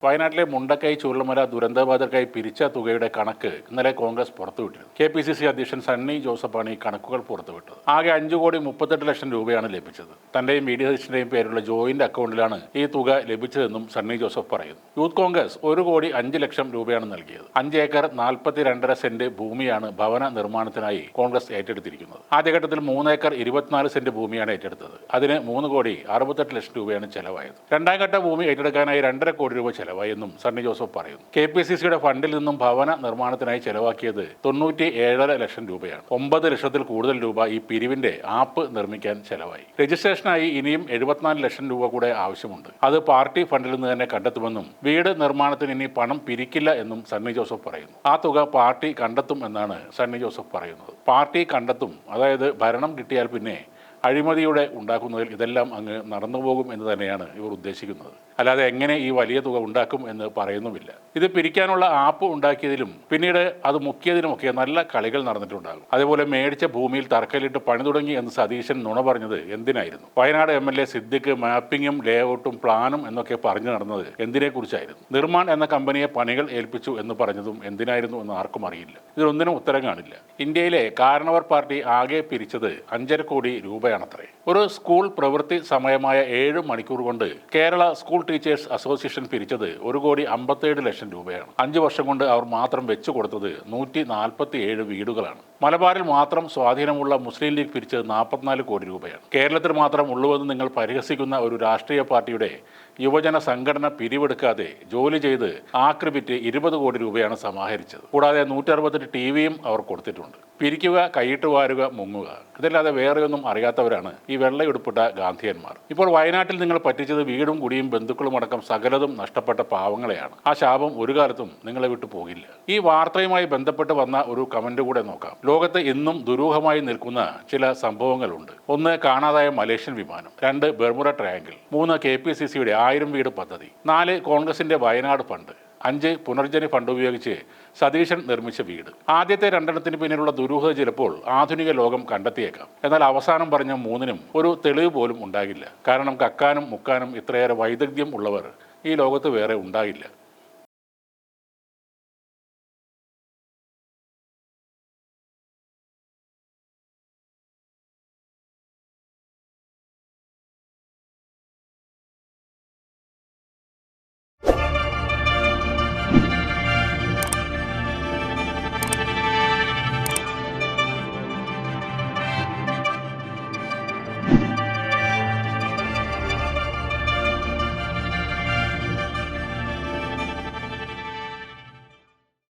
വയനാട്ടിലെ മുണ്ടക്കൈ ചുരുളമല ദുരന്തബാധിതർക്കായി പിരിച്ച തുകയുടെ കണക്ക് ഇന്നലെ കോൺഗ്രസ് പുറത്തുവിട്ടിരുന്നു. KPCC അധ്യക്ഷൻ സണ്ണി ജോസഫാണ് ഈ കണക്കുകൾ പുറത്തുവിട്ടത്. ആകെ 5,38,00,000 രൂപയാണ് ലഭിച്ചത്. തന്റെയും വി ഡി സതീശന്റെയും പേരുള്ള ജോയിന്റ് അക്കൗണ്ടിലാണ് ഈ തുക ലഭിച്ചതെന്നും സണ്ണി ജോസഫ് പറയുന്നു. യൂത്ത് കോൺഗ്രസ് 1,05,00,000 രൂപയാണ് നൽകിയത്. 5 ഏക്കർ 42.5 സെന്റ് ഭൂമിയാണ് ഭവന നിർമ്മാണത്തിനായി കോൺഗ്രസ് ഏറ്റെടുത്തിരിക്കുന്നത്. ആദ്യഘട്ടത്തിൽ 3 ഏക്കർ 24 സെന്റ് ഭൂമിയാണ് ഏറ്റെടുത്തത്. അതിന് 3,68,00,000 രൂപയാണ് ചെലവായത്. രണ്ടാം ഘട്ട ഭൂമി ഏറ്റെടുക്കാനായി 2.5 കോടി രൂപ ചെലവായെന്നും സണ്ണി ജോസഫ് പറയുന്നു. KPCCയുടെ ഫണ്ടിൽ നിന്നും ഭവന നിർമ്മാണത്തിനായി ചെലവാക്കിയത് 97.5 ലക്ഷം രൂപയാണ്. 9 ലക്ഷത്തിൽ കൂടുതൽ രൂപ ഈ പിരിവിന്റെ ആപ്പ് നിർമ്മിക്കാൻ ചെലവായി. രജിസ്ട്രേഷനായി ഇനിയും 74 ലക്ഷം രൂപ കൂടെ ആവശ്യമുണ്ട്. അത് പാർട്ടി ഫണ്ടിൽ നിന്ന് തന്നെ കണ്ടെത്തുമെന്നും വീട് നിർമ്മാണത്തിന് ഇനി പണം പിരിക്കില്ല എന്നും സണ്ണി ജോസഫ് പറയുന്നു. ആ തുക പാർട്ടി കണ്ടെത്തും എന്നാണ് സണ്ണി ജോസഫ് പറയുന്നത്. പാർട്ടി കണ്ടെത്തും, അതായത് ഭരണം കിട്ടിയാൽ പിന്നെ അഴിമതിയുടെ ഉണ്ടാക്കുന്നതിൽ ഇതെല്ലാം അങ്ങ് നടന്നുപോകും എന്ന് തന്നെയാണ് ഇവർ ഉദ്ദേശിക്കുന്നത്. അല്ലാതെ എങ്ങനെ ഈ വലിയ തുക ഉണ്ടാക്കും എന്ന് പറയുന്നുമില്ല. ഇത് പിരിക്കാനുള്ള ആപ്പ് ഉണ്ടാക്കിയതിലും പിന്നീട് അത് മുക്കിയതിലുമൊക്കെ നല്ല കളികൾ നടന്നിട്ടുണ്ടാകും. അതേപോലെ മേടിച്ച ഭൂമിയിൽ തറക്കല്ലിട്ട് പണി തുടങ്ങി എന്ന് സതീശൻ നുണ പറഞ്ഞത് എന്തിനായിരുന്നു? വയനാട് MLA സിദ്ദിഖ് മാപ്പിങ്ങും ലേഔട്ടും പ്ലാനും എന്നൊക്കെ പറഞ്ഞു നടന്നത് എന്തിനെക്കുറിച്ചായിരുന്നു? നിർമ്മാൺ എന്ന കമ്പനിയെ പണികൾ ഏൽപ്പിച്ചു എന്ന് പറഞ്ഞതും എന്തിനായിരുന്നു എന്ന് ആർക്കും അറിയില്ല. ഇതിലൊന്നിനും ഉത്തരം കാണില്ല. ഇന്ത്യയിലെ കാരണവർ പാർട്ടി ആകെ പിരിച്ചത് 5.5 കോടി രൂപയാണത്രേ. ഒരു സ്കൂൾ പ്രവൃത്തി സമയമായ 7 മണിക്കൂർ കൊണ്ട് കേരള സ്കൂൾ ടീച്ചേഴ്സ് അസോസിയേഷൻ പിരിച്ചത് 1,57,00,000 രൂപയാണ്. 5 വർഷം കൊണ്ട് അവർ മാത്രം വെച്ചു കൊടുത്തത് 147 വീടുകളാണ്. മലബാറിൽ മാത്രം സ്വാധീനമുള്ള മുസ്ലിം ലീഗ് പിരിച്ചത് 44 കോടി രൂപയാണ്. കേരളത്തിൽ മാത്രം ഉള്ളുവെന്ന് നിങ്ങൾ പരിഹസിക്കുന്ന ഒരു രാഷ്ട്രീയ പാർട്ടിയുടെ യുവജന സംഘടന പിരിവെടുക്കാതെ ജോലി ചെയ്ത് ആക്രിവിറ്റ് 20 കോടി രൂപയാണ് സമാഹരിച്ചത്. കൂടാതെ 168 TVയും അവർ കൊടുത്തിട്ടുണ്ട്. പിരിക്കുക, കൈയിട്ട് വാരുക, മുങ്ങുക, ഇതല്ലാതെ വേറെയൊന്നും അറിയാത്തവരാണ് ഈ വെള്ളയുടുപ്പിട്ട ഗാന്ധിയന്മാർ. ഇപ്പോൾ വയനാട്ടിൽ നിങ്ങൾ പറ്റിച്ചത് വീടും കുടിയും ബന്ധുക്കളും അടക്കം സകലതും നഷ്ടപ്പെട്ട പാവങ്ങളെയാണ്. ആ ശാപം ഒരു കാലത്തും നിങ്ങളെ വിട്ടു പോകില്ല. ഈ വാർത്തയുമായി ബന്ധപ്പെട്ട് വന്ന ഒരു കമന്റ് കൂടെ നോക്കാം. ലോകത്ത് ഇന്നും ദുരൂഹമായി നിൽക്കുന്ന ചില സംഭവങ്ങളുണ്ട്. 1, കാണാതായ മലേഷ്യൻ വിമാനം. 2, ബെർമുഡ ട്രയാങ്കിൾ. 3, KPCCയുടെ 1000 വീട് പദ്ധതി. 4, കോൺഗ്രസിന്റെ വയനാട് ഫണ്ട്. 5, പുനർജനി ഫണ്ട് ഉപയോഗിച്ച് സതീശൻ നിർമ്മിച്ച വീട്. ആദ്യത്തെ 2 പിന്നിലുള്ള ദുരൂഹത ചിലപ്പോൾ ആധുനിക ലോകം കണ്ടെത്തിയേക്കാം. എന്നാൽ അവസാനം പറഞ്ഞ 3നും ഒരു തെളിവ് പോലും ഉണ്ടാകില്ല. കാരണം കക്കാനും മുക്കാനും ഇത്രയേറെ വൈദഗ്ധ്യം ഉള്ളവർ ഈ ലോകത്ത് വേറെ ഉണ്ടാകില്ല.